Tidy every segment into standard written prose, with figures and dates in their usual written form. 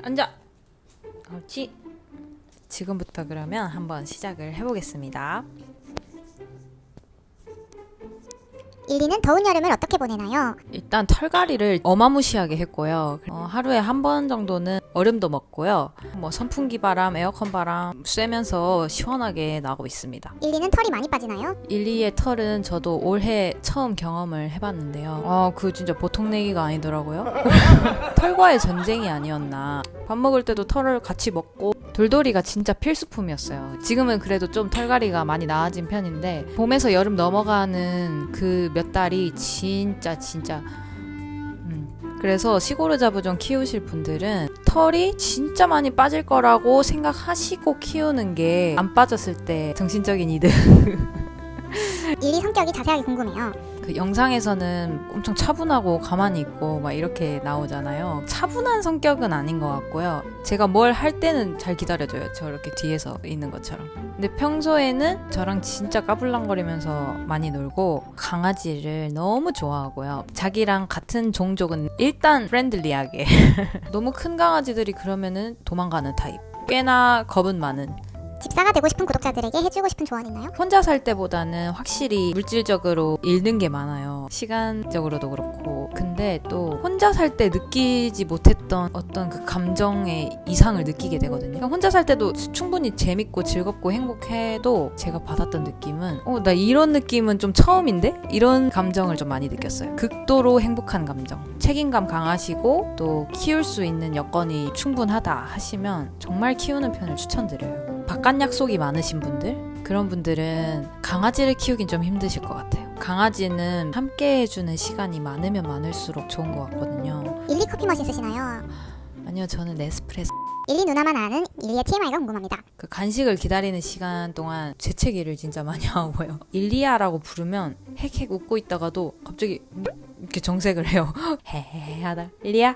앉아. 옳지. 지금부터 그러면 한번 시작을 해보겠습니다. 일리는 더운 여름을 어떻게 보내나요? 일단 털갈이를 어마무시하게 했고요. 하루에 한 번 정도는 얼음도 먹고요. 선풍기 바람, 에어컨 바람 쐬면서 시원하게 나고 있습니다. 일리는 털이 많이 빠지나요? 일리의 털은 저도 올해 처음 경험을 해봤는데요. 그 진짜 보통 내기가 아니더라고요. 털과의 전쟁이 아니었나. 밥 먹을 때도 털을 같이 먹고 돌돌이가 진짜 필수품이었어요. 지금은 그래도 좀 털갈이가 많이 나아진 편인데 봄에서 여름 넘어가는 그 몇 달이 진짜 그래서 시고르자부종 키우실 분들은 털이 진짜 많이 빠질 거라고 생각하시고 키우는 게 안 빠졌을 때 정신적인 이득. 일리 성격이 자세하게 궁금해요. 그 영상에서는 엄청 차분하고 가만히 있고 막 이렇게 나오잖아요. 차분한 성격은 아닌 것 같고요. 제가 뭘 할 때는 잘 기다려줘요. 저렇게 뒤에서 있는 것처럼. 근데 평소에는 저랑 진짜 까불랑거리면서 많이 놀고 강아지를 너무 좋아하고요. 자기랑 같은 종족은 일단 프렌들리하게. 너무 큰 강아지들이 그러면은 도망가는 타입. 꽤나 겁은 많은. 집사가 되고 싶은 구독자들에게 해주고 싶은 조언 있나요? 혼자 살 때보다는 확실히 물질적으로 잃는 게 많아요. 시간적으로도 그렇고. 근데 또 혼자 살 때 느끼지 못했던 어떤 그 감정의 이상을 느끼게 되거든요. 그러니까 혼자 살 때도 충분히 재밌고 즐겁고 행복해도 제가 받았던 느낌은 나 이런 느낌은 좀 처음인데? 이런 감정을 좀 많이 느꼈어요. 극도로 행복한 감정. 책임감 강하시고 또 키울 수 있는 여건이 충분하다 하시면 정말 키우는 편을 추천드려요. 바깥 약속이 많으신 분들? 그런 분들은 강아지를 키우긴 좀 힘드실 것 같아요. 강아지는 함께 해주는 시간이 많으면 많을수록 좋은 것 같거든요. 일리 커피 머신 쓰시나요? 아니요, 저는 네스프레소. 일리 누나만 아는 일리의 TMI가 궁금합니다. 그 간식을 기다리는 시간 동안 재채기를 진짜 많이 하고요. 일리아라고 부르면 헥헥 웃고 있다가도 갑자기 이렇게 정색을 해요. 헤헤헤 하다 일리아?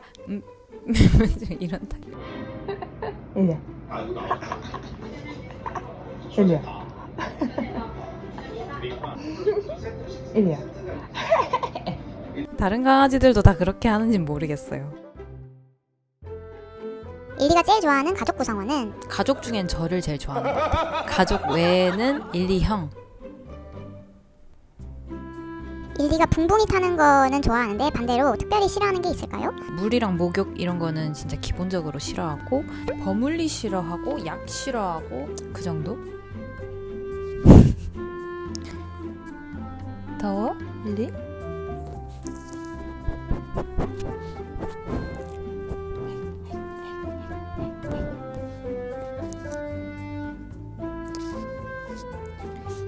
이런 타입. 일리야. 일리야. 일리야. 다른 강아지들도 다 그렇게 하는진 모르겠어요. 일리가 제일 좋아하는 가족 구성원은? 가족 중엔 저를 제일 좋아하는 것 같아요. 가족 외에는 일리 형. 일리가 붕붕이 타는 거는 좋아하는데 반대로 특별히 싫어하는 게 있을까요? 물이랑 목욕 이런 거는 진짜 기본적으로 싫어하고 버물리 싫어하고 약 싫어하고 그 정도? 더워? 일리?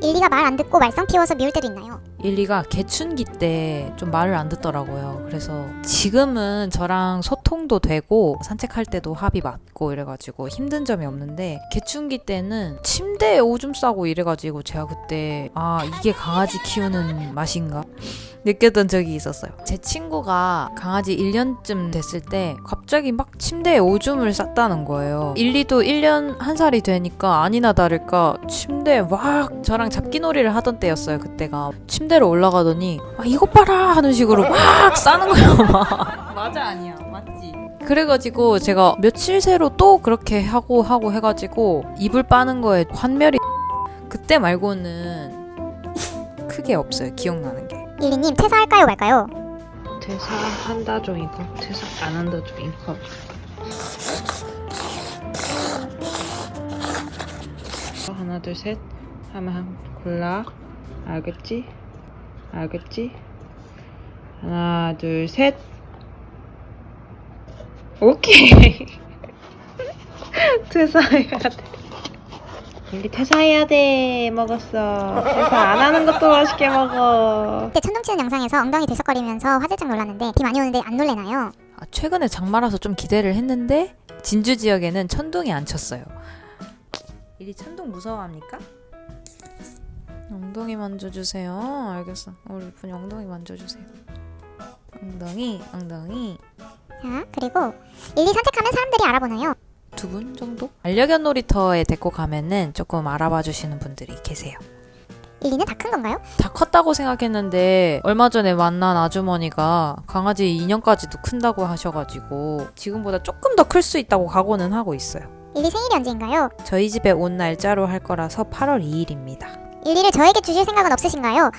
일리가 말 안 듣고 말썽 피워서 미울 때도 있나요? 일리가 개춘기 때 좀 말을 안 듣더라고요. 그래서 지금은 저랑 소통도 되고 산책할 때도 합이 맞고 이래가지고 힘든 점이 없는데 개춘기 때는 침대에 오줌 싸고 이래가지고 제가 그때 이게 강아지 키우는 맛인가? 느꼈던 적이 있었어요. 제 친구가 강아지 1년쯤 됐을 때 갑자기 막 침대에 오줌을 쌌다는 거예요. 일리도 1년 1살이 되니까 아니나 다를까 침대에 막 저랑 잡기놀이를 하던 때였어요. 그때가 침대로 올라가더니 이것 봐라 하는 식으로 막 싸는 거예요. 막. 맞아 아니야 맞지? 그래가지고 제가 며칠 새로 또 그렇게 하고 해가지고 이불 빠는 거에 환멸이 그때 말고는 크게 없어요. 기억나는 게. 일리님 퇴사할까요 말까요? 퇴사한다 종이고 퇴사 안 한다 종이고. 하나 둘 셋 하면 골라. 알겠지? 알겠지? 하나 둘 셋. 오케이. 퇴사해야 돼. 일리 퇴사해야 돼. 먹었어. 퇴사 안 하는 것도 맛있게 먹어. 그때 천둥 치는 영상에서 엉덩이 들썩거리면서 화들짝 놀랐는데 비 많이 오는데 안 놀래나요? 최근에 장마라서 좀 기대를 했는데 진주 지역에는 천둥이 안 쳤어요. 일이 천둥 무서워합니까? 엉덩이 만져주세요. 알겠어. 우리 분이 엉덩이 만져주세요. 엉덩이. 자, 그리고 일리 산책하면 사람들이 알아보나요? 2분 정도? 반려견 놀이터에 데리고 가면은 조금 알아봐 주시는 분들이 계세요. 일리는 다 큰 건가요? 다 컸다고 생각했는데 얼마 전에 만난 아주머니가 강아지 2년까지도 큰다고 하셔가지고 지금보다 조금 더 클 수 있다고 각오는 하고 있어요. 일리 생일이 언제인가요? 저희 집에 온 날짜로 할 거라서 8월 2일입니다. 일리를 저에게 주실 생각은 없으신가요?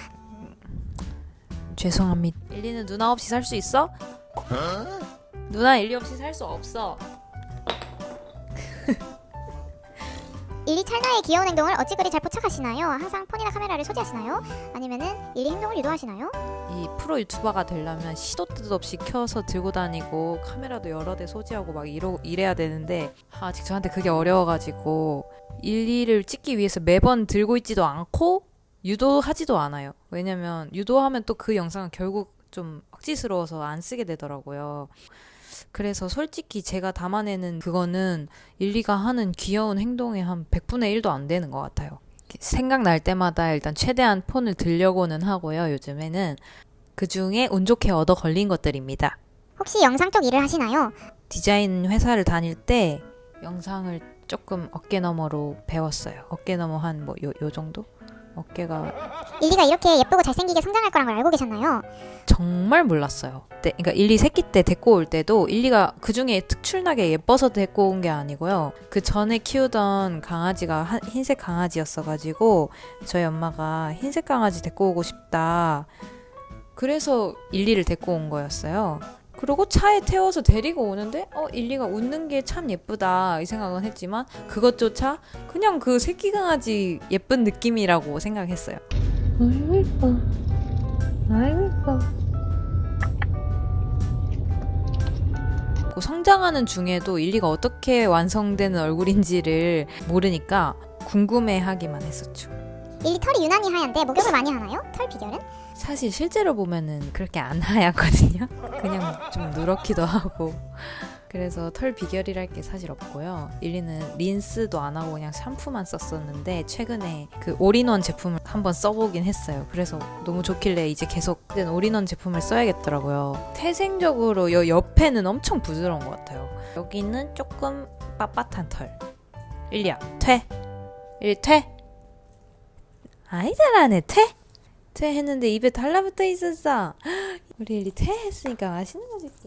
죄송합니다. 일리는 누나 없이 살 수 있어? 누나 일리 없이 살 수 없어. 일리 찰나의 귀여운 행동을 어찌 그리 잘 포착하시나요? 항상 폰이나 카메라를 소지하시나요? 아니면은 일리 행동을 유도하시나요? 이 프로 유튜버가 되려면 시도 뜻 없이 켜서 들고 다니고 카메라도 여러 대 소지하고 막 이래야 되는데 아직 저한테 그게 어려워가지고 일리를 찍기 위해서 매번 들고 있지도 않고 유도하지도 않아요. 왜냐면 유도하면 또 그 영상은 결국 좀 억지스러워서 안 쓰게 되더라고요. 그래서 솔직히 제가 담아내는 그거는 일리가 하는 귀여운 행동의 한 100분의 1도 안 되는 것 같아요. 생각날 때마다 일단 최대한 폰을 들려고는 하고요. 요즘에는 그 중에 운 좋게 얻어 걸린 것들입니다. 혹시 영상 쪽 일을 하시나요? 디자인 회사를 다닐 때 영상을 조금 어깨너머로 배웠어요. 어깨너머 한 뭐 요 정도? 어깨가 일리가 이렇게 예쁘고 잘생기게 성장할 거란 걸 알고 계셨나요? 정말 몰랐어요. 그러니까 일리 새끼 때 데리고 올 때도 일리가 그 중에 특출나게 예뻐서 데리고 온 게 아니고요. 그 전에 키우던 강아지가 흰색 강아지였어가지고 저희 엄마가 흰색 강아지 데리고 오고 싶다. 그래서 일리를 데리고 온 거였어요. 그리고 차에 태워서 데리고 오는데 일리가 웃는 게 참 예쁘다 이 생각은 했지만 그것조차 그냥 그 새끼 강아지 예쁜 느낌이라고 생각했어요. 아이고 예뻐. 아이고 예뻐. 성장하는 중에도 일리가 어떻게 완성되는 얼굴인지를 모르니까 궁금해하기만 했었죠. 일리 털이 유난히 하얀데 목욕을 많이 하나요? 털 비결은? 사실 실제로 보면은 그렇게 안 하얗거든요. 그냥 좀 누렇기도 하고. 그래서 털 비결이랄 게 사실 없고요. 일리는 린스도 안 하고 그냥 샴푸만 썼었는데 최근에 그 올인원 제품을 한번 써보긴 했어요. 그래서 너무 좋길래 이제 계속 올인원 제품을 써야겠더라고요. 태생적으로 옆에는 엄청 부드러운 것 같아요. 여기는 조금 빳빳한 털. 일리야, 퇴. 일리 퇴. 아이 잘하네, 퇴. 퇴 했는데 입에 달라붙어 있었어. 우리 일리 퇴 했으니까 맛있는 거 줄게.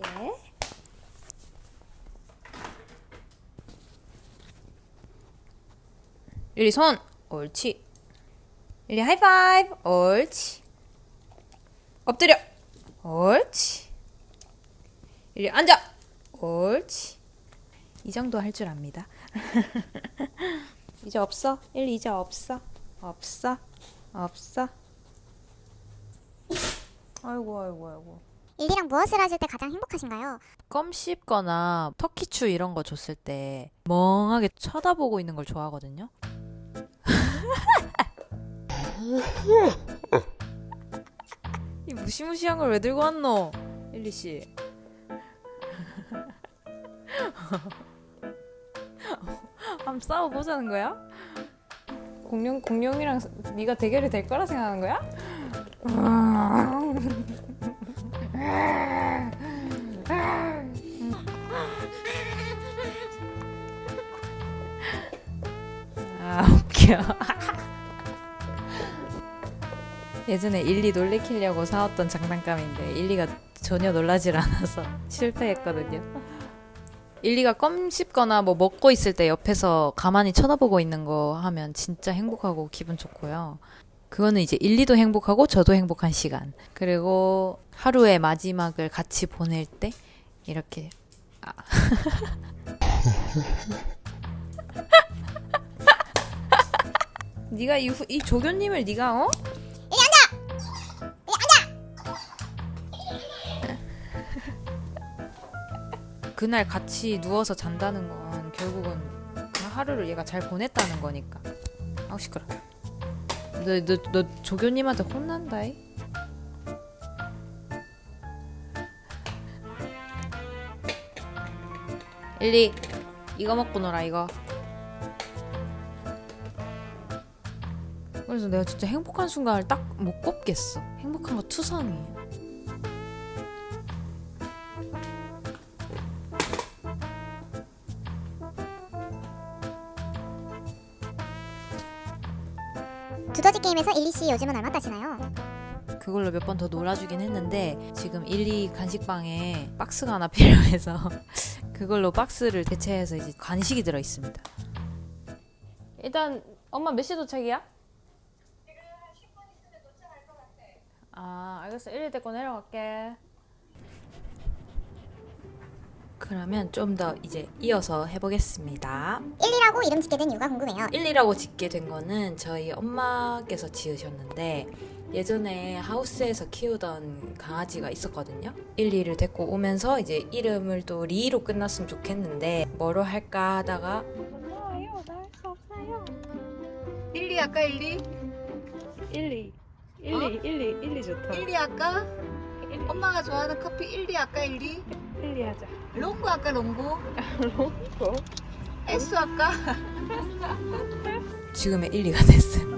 일리 손. 옳지. 일리 하이파이브. 옳지. 엎드려. 옳지. 일리 앉아. 옳지. 이 정도 할 줄 압니다. 이제 없어. 일리 이제 없어. 없어. 없어. 아이고. 일리랑 무엇을 하실 때 가장 행복하신가요? 껌 씹거나 터키추 이런 거 줬을 때 멍하게 쳐다보고 있는 걸 좋아하거든요. 이 무시무시한 걸 왜 들고 왔노? 일리 씨. 한번 싸워보자는 거야? 공룡이랑 네가 대결이 될 거라 생각하는 거야? 아 웃겨. 예전에 일리 놀래키려고 사왔던 장난감인데 일리가 전혀 놀라질 않아서 실패했거든요. 일리가 껌 씹거나 뭐 먹고 있을 때 옆에서 가만히 쳐다보고 있는 거 하면 진짜 행복하고 기분 좋고요. 그거는 이제 일리도 행복하고 저도 행복한 시간. 그리고 하루의 마지막을 같이 보낼 때 이렇게 네가 이 조교님을 네가 그날 같이 누워서 잔다는 건 결국은 그 하루를 얘가 잘 보냈다는 거니까. 아우 시끄러. 너 조교님한테 혼난다이. 일리 이거 먹고 놀아 이거. 그래서 내가 진짜 행복한 순간을 딱 못 꼽겠어. 행복한 거 투성이에요. 두더지 게임에서 1, 2씨 요즘은 얼마 따지나요? 그걸로 몇 번 더 놀아주긴 했는데 지금 1, 2 간식방에 박스가 하나 필요해서 그걸로 박스를 대체해서 이제 간식이 들어 있습니다. 일단 엄마 몇 시 도착이야? 지금 한 10분 있으면 도착할 것 같아. 아, 알겠어. 1, 2 데리고 내려갈게. 그러면 좀 더 이제 이어서 해보겠습니다. 1, 2라고 이름 짓게 된 이유가 궁금해요. 1리라고 짓게 된 거는 저희 엄마께서 지으셨는데 예전에 하우스에서 키우던 강아지가 있었거든요. 1리를 데리고 오면서 이제 이름을 또 리로 끝났으면 좋겠는데 뭐로 할까 하다가 몰라요. 나 할 수 없어요. 1리 할까 1리? 1, 2 좋다. 1리 할까? 엄마가 좋아하는 커피 1리 할까 1리? 1, 2 하자. 롱구 할까 롱구? 롱고. S 할까? 지금의 1리가 됐어요.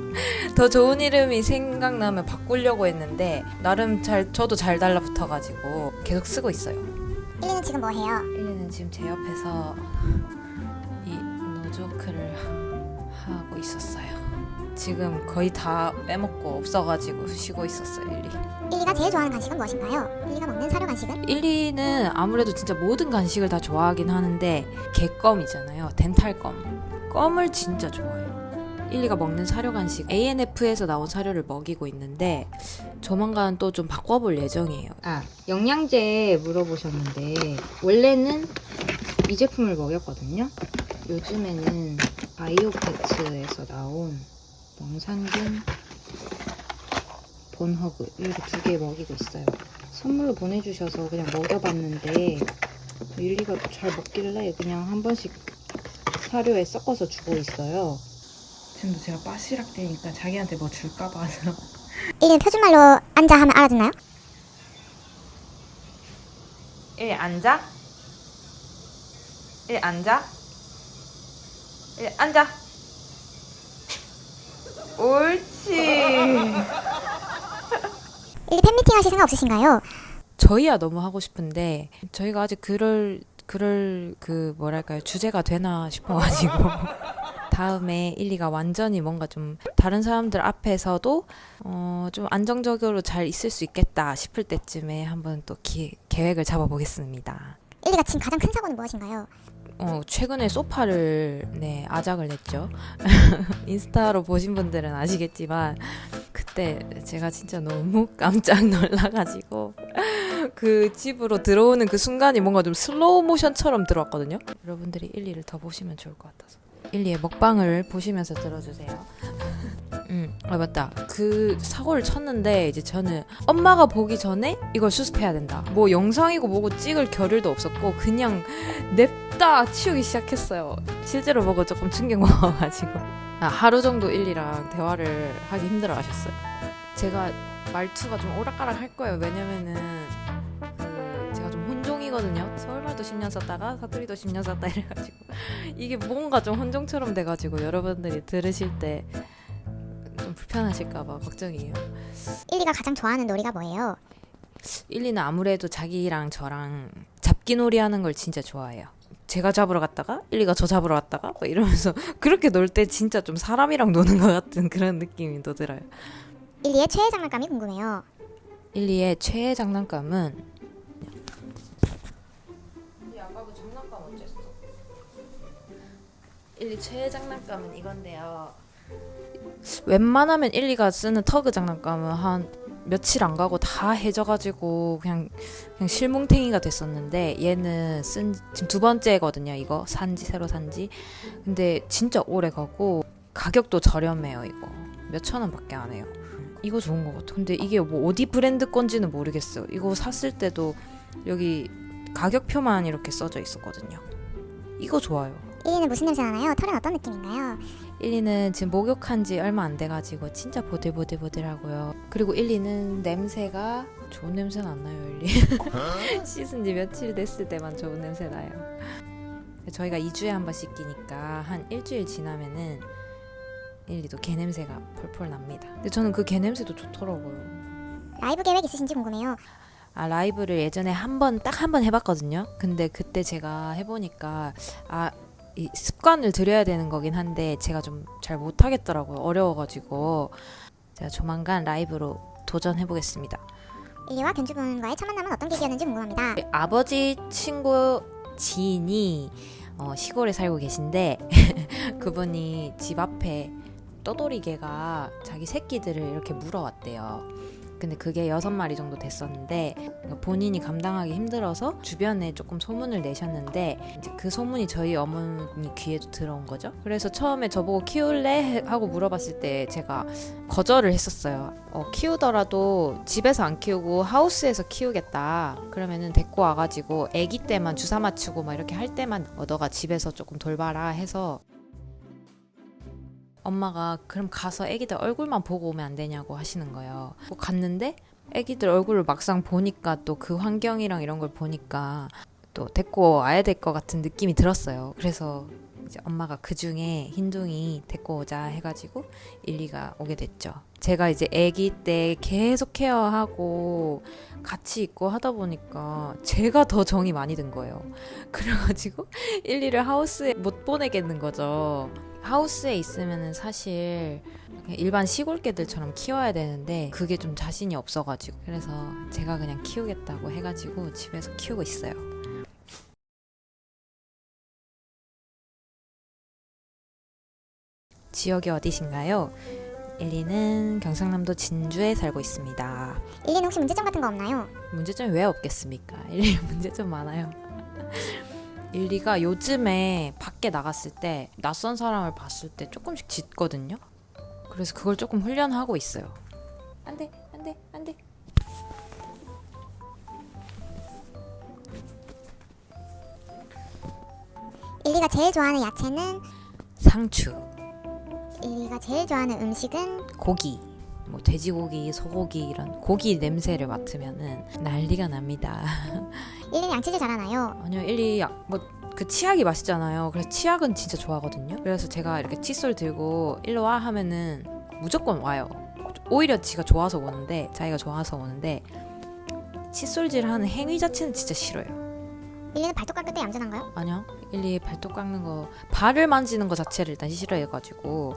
더 좋은 이름이 생각나면 바꾸려고 했는데 나름 저도 잘 달라붙어가지고 계속 쓰고 있어요. 1, 2는 지금 뭐 해요? 1리는 지금 제 옆에서 이 노조크를 하고 있었어요. 지금 거의 다 빼먹고 없어가지고 쉬고 있었어요. 1리. 1, 2가 제일 좋아하는 간식은 무엇인가요? 1, 2가 먹는 사료 간식은? 1, 2는 아무래도 진짜 모든 간식을 다 좋아하긴 하는데 개껌이잖아요. 덴탈껌. 껌을 진짜 좋아해요. 1, 2가 먹는 사료 간식 ANF에서 나온 사료를 먹이고 있는데 조만간 또 좀 바꿔볼 예정이에요. 영양제 물어보셨는데 원래는 이 제품을 먹였거든요. 요즘에는 바이오패츠에서 나온 명산균 본허그 이렇게 2개 먹이고 있어요. 선물로 보내주셔서 그냥 먹여봤는데 1, 2가 잘 먹길래 그냥 한 번씩 사료에 섞어서 주고 있어요. 지금도 제가 빠시락 되니까 자기한테 뭐 줄까봐 하서 1, 2는 표준말로 앉아 하면 알아듣나요? 1 앉아. 1 앉아. 1 앉아. 옳지. 1, 2 팬미팅 하실 생각 없으신가요? 저희야 너무 하고 싶은데 저희가 아직 그럴 그 뭐랄까요 주제가 되나 싶어가지고 다음에 1, 2가 완전히 뭔가 좀 다른 사람들 앞에서도 좀 안정적으로 잘 있을 수 있겠다 싶을 때쯤에 한번 또 계획을 잡아보겠습니다. 1, 2가 지금 가장 큰 사고는 무엇인가요? 최근에 소파를 아작을 냈죠. 인스타로 보신 분들은 아시겠지만 그때 제가 진짜 너무 깜짝 놀라가지고 그 집으로 들어오는 그 순간이 뭔가 좀 슬로우 모션처럼 들어왔거든요. 여러분들이 1, 2를 더 보시면 좋을 것 같아서 1, 2의 먹방을 보시면서 들어주세요. 맞다. 그 사고를 쳤는데 이제 저는 엄마가 보기 전에 이걸 수습해야 된다. 뭐 영상이고 뭐고 찍을 겨를도 없었고 그냥 냅다 치우기 시작했어요. 실제로 보고 조금 충격 먹어가지고 하루 정도 1, 2랑 대화를 하기 힘들어 하셨어요. 제가 말투가 좀 오락가락 할 거예요. 왜냐면은 제가 좀 혼종이거든요. 서울말도 10년 썼다가 사투리도 10년 썼다 이래가지고 이게 뭔가 좀 혼종처럼 돼가지고 여러분들이 들으실 때 좀 불편하실까봐 걱정이에요. 1, 2가 가장 좋아하는 놀이가 뭐예요? 1, 2는 아무래도 자기랑 저랑 잡기놀이 하는 걸 진짜 좋아해요. 제가 잡으러 갔다가 1, 2가 저 잡으러 갔다가 뭐 이러면서 그렇게 놀 때 진짜 좀 사람이랑 노는 것 같은 그런 느낌이 또 들어요. 1, 2의 최애 장난감이 궁금해요. 1, 2의 최애 장난감은 아까 그 장난감 어쨌어? 1, 2 최애 장난감은 이건데요. 웬만하면 1, 2가 쓰는 터그 장난감은 한 며칠 안 가고 다 해져가지고 그냥 실뭉탱이가 됐었는데 얘는 지금 2번째거든요. 이거 새로 산지. 근데 진짜 오래 가고 가격도 저렴해요. 이거 몇천 원밖에 안 해요. 이거 좋은 것 같아. 근데 이게 뭐 어디 브랜드 건지는 모르겠어요. 이거 샀을 때도 여기 가격표만 이렇게 써져 있었거든요. 이거 좋아요. 1, 2는 무슨 냄새 나나요? 털은 어떤 느낌인가요? 1, 2는 지금 목욕한 지 얼마 안 돼가지고 진짜 보들보들하고요. 그리고 1, 2는 냄새가 좋은 냄새는 안 나요. 1, 2 씻은 지 며칠 됐을 때만 좋은 냄새 나요. 저희가 2주에 한 번 씻기니까 한 일주일 지나면은 1, 2도 개 냄새가 펄펄 납니다. 근데 저는 그 개 냄새도 좋더라고요. 라이브 계획 있으신지 궁금해요. 라이브를 예전에 딱 한 번 해봤거든요. 근데 그때 제가 해보니까 이 습관을 들여야 되는 거긴 한데 제가 좀 잘 못하겠더라고요. 어려워가지고 제가 조만간 라이브로 도전해보겠습니다. 일리와 견주분과의 첫 만남은 어떤 계기였는지 궁금합니다. 아버지 친구 지인이 시골에 살고 계신데 그분이 집 앞에 떠돌이개가 자기 새끼들을 이렇게 물어왔대요. 근데 그게 6마리 정도 됐었는데 본인이 감당하기 힘들어서 주변에 조금 소문을 내셨는데 이제 그 소문이 저희 어머니 귀에도 들어온 거죠. 그래서 처음에 저보고 키울래? 하고 물어봤을 때 제가 거절을 했었어요. 키우더라도 집에서 안 키우고 하우스에서 키우겠다. 그러면은 데리고 와가지고 아기 때만 주사 맞추고 막 이렇게 할 때만 너가 집에서 조금 돌봐라 해서 엄마가 그럼 가서 애기들 얼굴만 보고 오면 안 되냐고 하시는 거예요. 갔는데 애기들 얼굴을 막상 보니까 또 그 환경이랑 이런 걸 보니까 또 데리고 와야 될 것 같은 느낌이 들었어요. 그래서 이제 엄마가 그 중에 흰둥이 데리고 오자 해가지고 일리가 오게 됐죠. 제가 이제 애기 때 계속 케어하고 같이 있고 하다 보니까 제가 더 정이 많이 든 거예요. 그래가지고 일리를 하우스에 못 보내겠는 거죠. 하우스에 있으면은 사실 일반 시골 개들처럼 키워야 되는데 그게 좀 자신이 없어가지고 그래서 제가 그냥 키우겠다고 해가지고 집에서 키우고 있어요. 지역이 어디신가요? 일리는 경상남도 진주에 살고 있습니다. 일리는 혹시 문제점 같은 거 없나요? 문제점이 왜 없겠습니까? 일리 문제점 많아요. 일리가 요즘에 밖에 나갔을 때 낯선 사람을 봤을 때 조금씩 짖거든요. 그래서 그걸 조금 훈련하고 있어요. 안 돼, 안 돼, 안 돼. 일리가 제일 좋아하는 야채는? 상추, 일리가 제일 좋아하는 음식은? 고기, 뭐 돼지고기, 소고기 이런 고기 냄새를 맡으면은 난리가 납니다. 일리는 양치질 잘하나요? 아니요, 일리 그 치약이 맛있잖아요. 그래서 치약은 진짜 좋아하거든요. 그래서 제가 이렇게 칫솔 들고 일로 와 하면은 무조건 와요. 오히려 지가 좋아서 오는데 자기가 좋아서 오는데 칫솔질하는 행위 자체는 진짜 싫어요. 일리는 발톱 깎을 때 얌전한가요? 아니요, 일리 발톱 깎는 거 발을 만지는 거 자체를 일단 싫어해가지고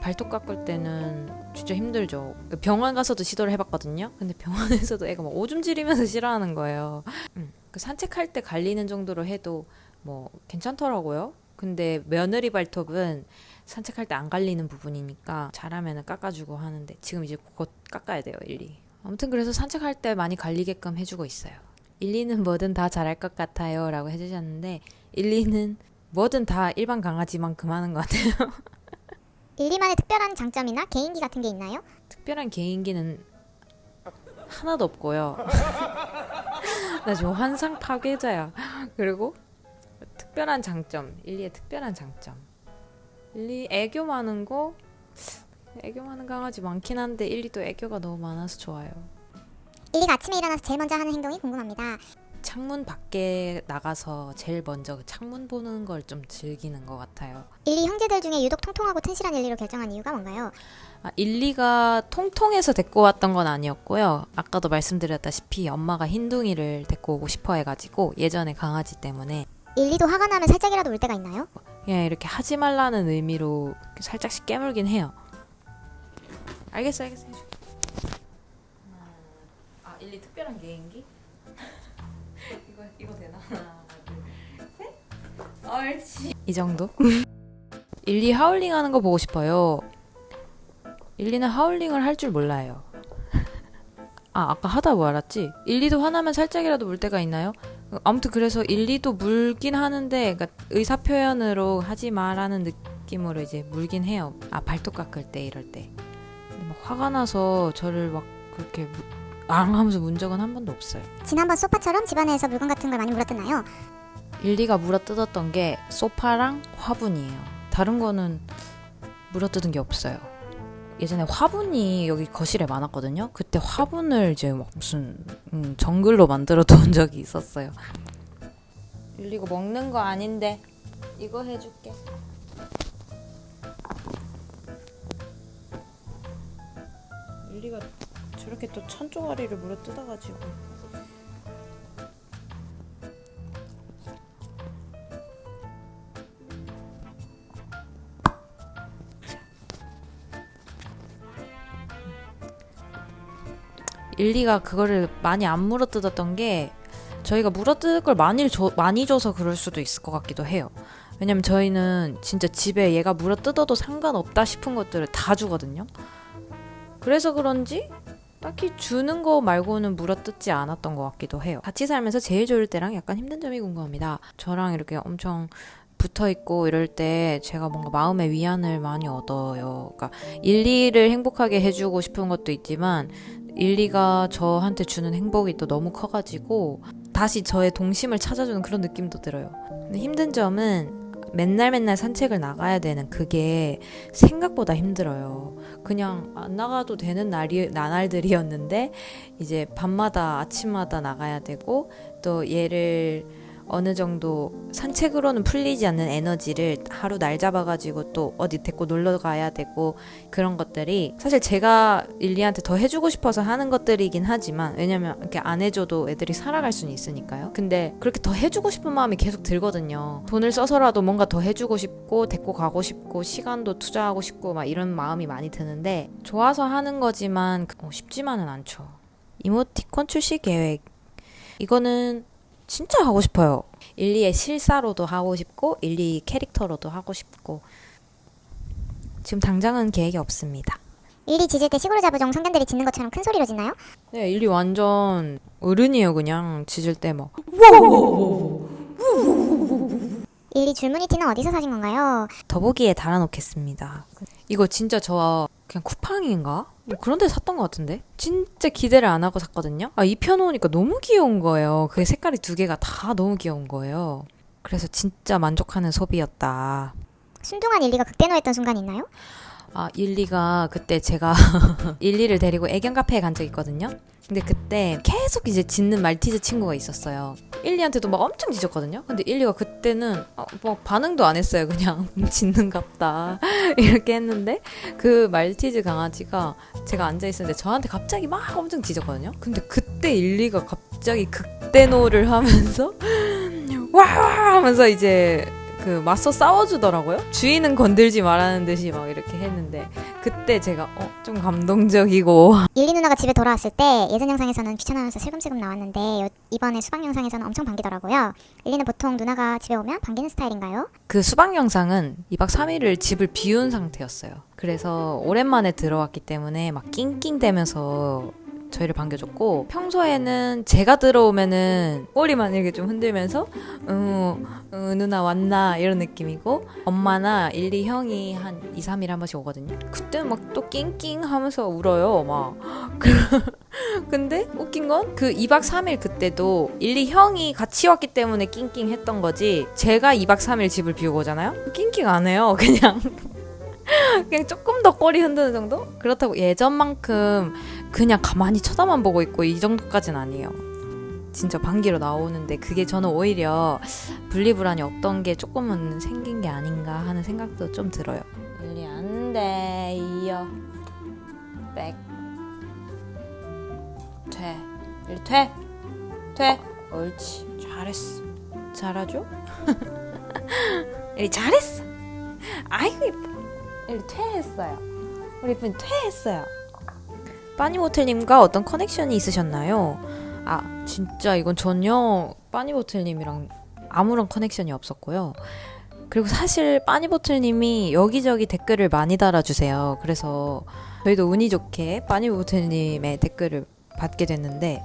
발톱 깎을 때는 진짜 힘들죠. 병원 가서도 시도를 해봤거든요. 근데 병원에서도 애가 막 오줌 지리면서 싫어하는 거예요. 그 산책할 때 갈리는 정도로 해도 뭐 괜찮더라고요. 근데 며느리 발톱은 산책할 때 안 갈리는 부분이니까 잘하면 깎아주고 하는데 지금 이제 곧 깎아야 돼요, 일리. 아무튼 그래서 산책할 때 많이 갈리게끔 해주고 있어요. 일리는 뭐든 다 잘할 것 같아요 라고 해주셨는데 일리는 뭐든 다 일반 강아지만큼 하는 것 같아요. 일리만의 특별한 장점이나 개인기 같은 게 있나요? 특별한 개인기는 하나도 없고요. 나 지금 환상 파괴자야. 그리고 특별한 장점, 일리의 특별한 장점. 일리 애교 많은 거, 애교 많은 강아지 많긴 한데 일리도 애교가 너무 많아서 좋아요. 일리가 아침에 일어나서 제일 먼저 하는 행동이 궁금합니다. 창문 밖에 나가서 제일 먼저 그 창문 보는 걸 좀 즐기는 것 같아요. 일리 형제들 중에 유독 통통하고 튼실한 일리로 결정한 이유가 뭔가요? 일리가 통통해서 데리고 왔던 건 아니었고요. 아까도 말씀드렸다시피 엄마가 흰둥이를 데리고 오고 싶어 해가지고 예전에 강아지 때문에 일리도 화가 나면 살짝이라도 울 때가 있나요? 그냥 이렇게 하지 말라는 의미로 살짝씩 깨물긴 해요. 알겠어. 해줄게. 일리 특별한 개인기? 이거 되나? 하나, 둘, 셋. 옳지. 이 정도? 일리 하울링 하는 거 보고 싶어요. 일리는 하울링을 할 줄 몰라요. 아까 하다 말았지? 일리도 화나면 살짝이라도 물 때가 있나요? 아무튼 그래서 일리도 물긴 하는데 그러니까 의사 표현으로 하지 마라는 느낌으로 이제 물긴 해요. 발톱 깎을 때 이럴 때. 근데 막 화가 나서 저를 막 그렇게 앙 하면서 문 적은 한 번도 없어요. 지난번 소파처럼 집안에서 물건 같은 걸 많이 물어뜯나요? 일리가 물어뜯었던 게 소파랑 화분이에요. 다른 거는 물어뜯은 게 없어요. 예전에 화분이 여기 거실에 많았거든요. 그때 화분을 이제 막 무슨 정글로 만들어 둔 적이 있었어요. 일리 이거 먹는 거 아닌데 이거 해줄게. 일리가 저렇게 또 천조가리를 물어뜯어가지고 일리가 그거를 많이 안 물어뜯었던 게 저희가 물어뜯을 걸 많이 줘서 그럴 수도 있을 것 같기도 해요. 왜냐면 저희는 진짜 집에 얘가 물어뜯어도 상관없다 싶은 것들을 다 주거든요. 그래서 그런지 딱히 주는 거 말고는 물어뜯지 않았던 것 같기도 해요. 같이 살면서 제일 좋을 때랑 약간 힘든 점이 궁금합니다. 저랑 이렇게 엄청 붙어있고 이럴 때 제가 뭔가 마음의 위안을 많이 얻어요. 그러니까 일리를 행복하게 해주고 싶은 것도 있지만 일리가 저한테 주는 행복이 또 너무 커가지고 다시 저의 동심을 찾아주는 그런 느낌도 들어요. 근데 힘든 점은 맨날 산책을 나가야 되는 그게 생각보다 힘들어요. 그냥 안 나가도 되는 나날들이었는데 이제 밤마다 아침마다 나가야 되고 또 얘를 어느 정도 산책으로는 풀리지 않는 에너지를 하루 날 잡아가지고 또 어디 데리고 놀러 가야 되고 그런 것들이 사실 제가 일리한테 더 해주고 싶어서 하는 것들이긴 하지만 왜냐면 이렇게 안 해줘도 애들이 살아갈 수는 있으니까요. 근데 그렇게 더 해주고 싶은 마음이 계속 들거든요. 돈을 써서라도 뭔가 더 해주고 싶고 데리고 가고 싶고 시간도 투자하고 싶고 막 이런 마음이 많이 드는데 좋아서 하는 거지만 쉽지만은 않죠. 이모티콘 출시 계획 이거는 진짜 하고 싶어요. 일리의 실사로도 하고 싶고 일리 캐릭터로도 하고 싶고 지금 당장은 계획이 없습니다. 일리 짖을 때 시골 자부종 성견들이 짖는 것처럼 큰 소리로 짖나요? 네, 일리 완전 어른이에요. 그냥 짖을 때 막 일리 줄무늬 티는 어디서 사신 건가요? 더보기에 달아놓겠습니다. 이거 진짜 저 그냥 쿠팡인가? 뭐 그런 데 샀던 것 같은데? 진짜 기대를 안 하고 샀거든요? 입혀놓으니까 너무 귀여운 거예요. 그 색깔이 두 개가 다 너무 귀여운 거예요. 그래서 진짜 만족하는 소비였다. 순둥한 일리가 극대노했던 순간이 있나요? 일리가 그때 제가 일리를 데리고 애견 카페에 간 적이 있거든요. 근데 그때 계속 이제 짖는 말티즈 친구가 있었어요. 일리한테도 막 엄청 짖었거든요. 근데 일리가 그때는 뭐 반응도 안 했어요. 그냥 짖는갑다 이렇게 했는데 그 말티즈 강아지가 제가 앉아있었는데 저한테 갑자기 막 엄청 짖었거든요. 근데 그때 일리가 갑자기 극대노를 하면서 와 하면서 이제 그 맞서 싸워주더라고요. 주인은 건들지 말라는 듯이 막 이렇게 했는데 그때 제가 좀 감동적이고 일리 누나가 집에 돌아왔을 때 예전 영상에서는 귀찮아하면서 슬금슬금 나왔는데 이번에 수박 영상에서는 엄청 반기더라고요. 일리는 보통 누나가 집에 오면 반기는 스타일인가요? 그 수박 영상은 2박 3일을 집을 비운 상태였어요. 그래서 오랜만에 들어왔기 때문에 막 낑낑대면서 저희를 반겨줬고 평소에는 제가 들어오면은 꼬리만 이렇게 좀 흔들면서 누나 왔나 이런 느낌이고 엄마나 일리 형이 한 2, 3일에 한 번씩 오거든요. 그때 막 또 낑낑 하면서 울어요 막. 근데 웃긴 건 그 2박 3일 그때도 일리 형이 같이 왔기 때문에 낑낑 했던 거지 제가 2박 3일 집을 비우고 오잖아요? 낑낑 안 해요. 그냥 조금 더 꼬리 흔드는 정도? 그렇다고 예전만큼 그냥 가만히 쳐다만 보고 있고 이 정도까지는 아니에요. 진짜 반기로 나오는데 그게 저는 오히려 분리불안이 없던 게 조금은 생긴 게 아닌가 하는 생각도 좀 들어요. 일리 안 돼. 이어. 백. 돼. 일리 돼. 돼. 옳지. 잘했어. 잘하죠? 일리 잘했어. 아이고 예뻐. 일리 퇴했어요. 우리 예쁜이 퇴했어요. 빠니모텔님과 어떤 커넥션이 있으셨나요? 진짜 이건 전혀 빠니보틀님이랑 아무런 커넥션이 없었고요. 그리고 사실 빠니보틀님이 여기저기 댓글을 많이 달아주세요. 그래서 저희도 운이 좋게 빠니보틀님의 댓글을 받게 됐는데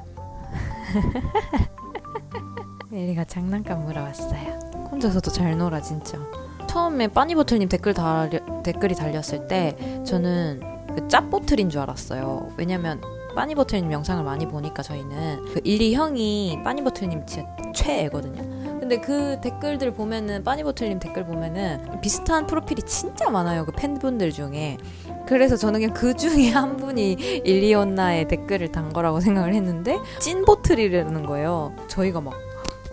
엘리가 장난감 물어왔어요. 혼자서도 잘 놀아 진짜. 처음에 빠니보틀님 댓글이 달렸을 때 저는 그 짭보틀인 줄 알았어요. 왜냐면 빠니보틀님 영상을 많이 보니까 저희는 그 일리 형이 빠니보틀님 진짜 최애거든요. 근데 그 댓글들 보면은 빠니보틀님 댓글 보면은 비슷한 프로필이 진짜 많아요. 그 팬분들 중에. 그래서 저는 그냥 그 중에 한 분이 일리언나의 댓글을 단 거라고 생각을 했는데 찐보틀이라는 거예요. 저희가 막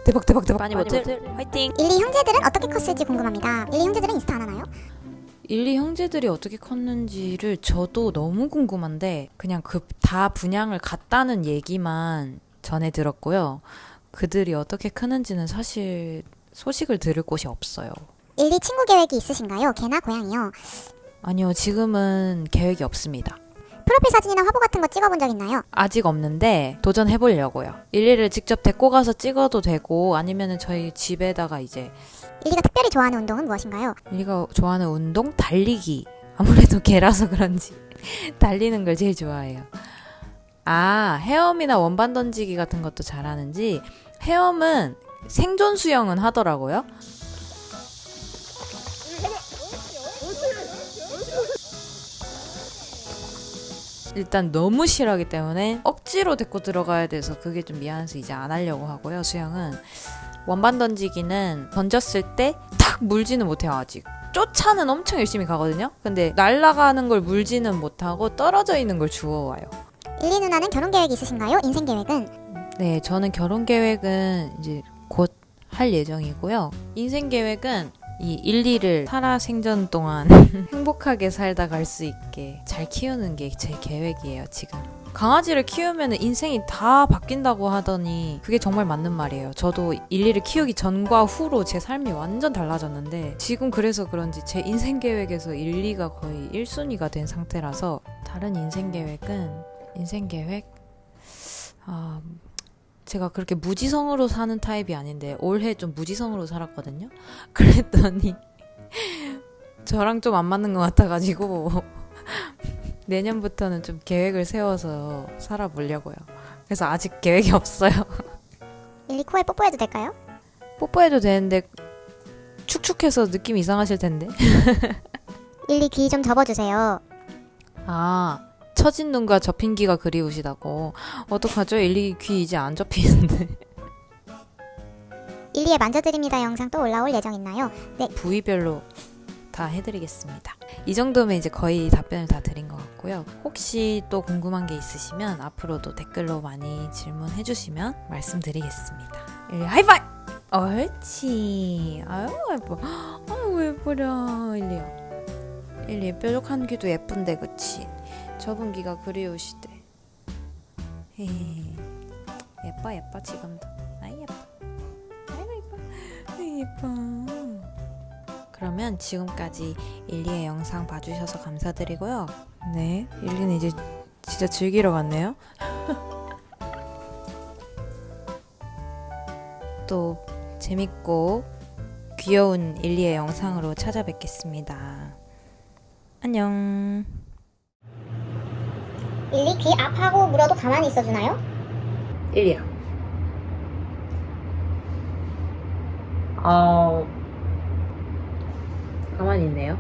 대박 빠니보틀 화이팅! 일리 형제들은 어떻게 컸을지 궁금합니다. 일리 형제들은 인스타 안 하나요? 일리 형제들이 어떻게 컸는지를 저도 너무 궁금한데 그냥 그 다 분양을 갔다는 얘기만 전해 들었고요. 그들이 어떻게 크는지는 사실 소식을 들을 곳이 없어요. 일리 친구 계획이 있으신가요? 개나 고양이요? 아니요, 지금은 계획이 없습니다. 프로필 사진이나 화보 같은 거 찍어본 적 있나요? 아직 없는데 도전해보려고요. 일리를 직접 데리고 가서 찍어도 되고 아니면은 저희 집에다가 이제 일리가 특별히 좋아하는 운동은 무엇인가요? 일리가 좋아하는 운동? 달리기. 아무래도 개라서 그런지 달리는 걸 제일 좋아해요. 아, 헤엄이나 원반 던지기 같은 것도 잘하는지 헤엄은 생존 수영은 하더라고요. 일단 너무 싫어하기 때문에 억지로 데리고 들어가야 돼서 그게 좀 미안해서 이제 안 하려고 하고요. 수영은 원반 던지기는 던졌을 때 탁 물지는 못해요. 아직 쫓아는 엄청 열심히 가거든요. 근데 날아가는 걸 물지는 못하고 떨어져 있는 걸 주워와요. 일리 누나는 결혼 계획 있으신가요? 인생 계획은? 네, 저는 결혼 계획은 이제 곧 할 예정이고요. 인생 계획은 이 일리를 살아 생전 동안 행복하게 살다 갈 수 있게 잘 키우는 게 제 계획이에요, 지금. 강아지를 키우면 인생이 다 바뀐다고 하더니 그게 정말 맞는 말이에요. 저도 일리를 키우기 전과 후로 제 삶이 완전 달라졌는데 지금 그래서 그런지 제 인생 계획에서 일리가 거의 1순위가 된 상태라서 다른 인생 계획? 제가 그렇게 무지성으로 사는 타입이 아닌데 올해 좀 무지성으로 살았거든요. 그랬더니 저랑 좀 안 맞는 것 같아가지고 내년부터는 좀 계획을 세워서 살아보려고요. 그래서 아직 계획이 없어요. 일리 코에 뽀뽀해도 될까요? 뽀뽀해도 되는데 축축해서 느낌 이상하실 텐데. 일리 귀 좀 접어주세요. 아, 처진 눈과 접힌 귀가 그리우시다고. 어떡하죠? 일리 귀 이제 안 접히는데. 일리의 만져드립니다 영상 또 올라올 예정 있나요? 네, 부위별로 다 해드리겠습니다. 이 정도면 이제 거의 답변을 다 드린 것 같고요. 혹시 또 궁금한 게 있으시면 앞으로도 댓글로 많이 질문해 주시면 말씀드리겠습니다. 일리 하이파이! 옳지. 아유 예뻐. 아유 예뻐라 일리야. 일리 뾰족한 귀도 예쁜데 그치? 접은 귀가 그리우시대. 헤헤. 예뻐 지금도. 아이 예뻐. 아이고 예뻐. 아이 예뻐. 그러면 지금까지 일리의 영상 봐주셔서 감사드리고요. 네, 일리는 이제 진짜 즐기러 갔네요. 또 재밌고 귀여운 일리의 영상으로 찾아뵙겠습니다. 안녕. 일리 귀 아파하고 물어도 가만히 있어주나요? 일리야. 가만히 있네요.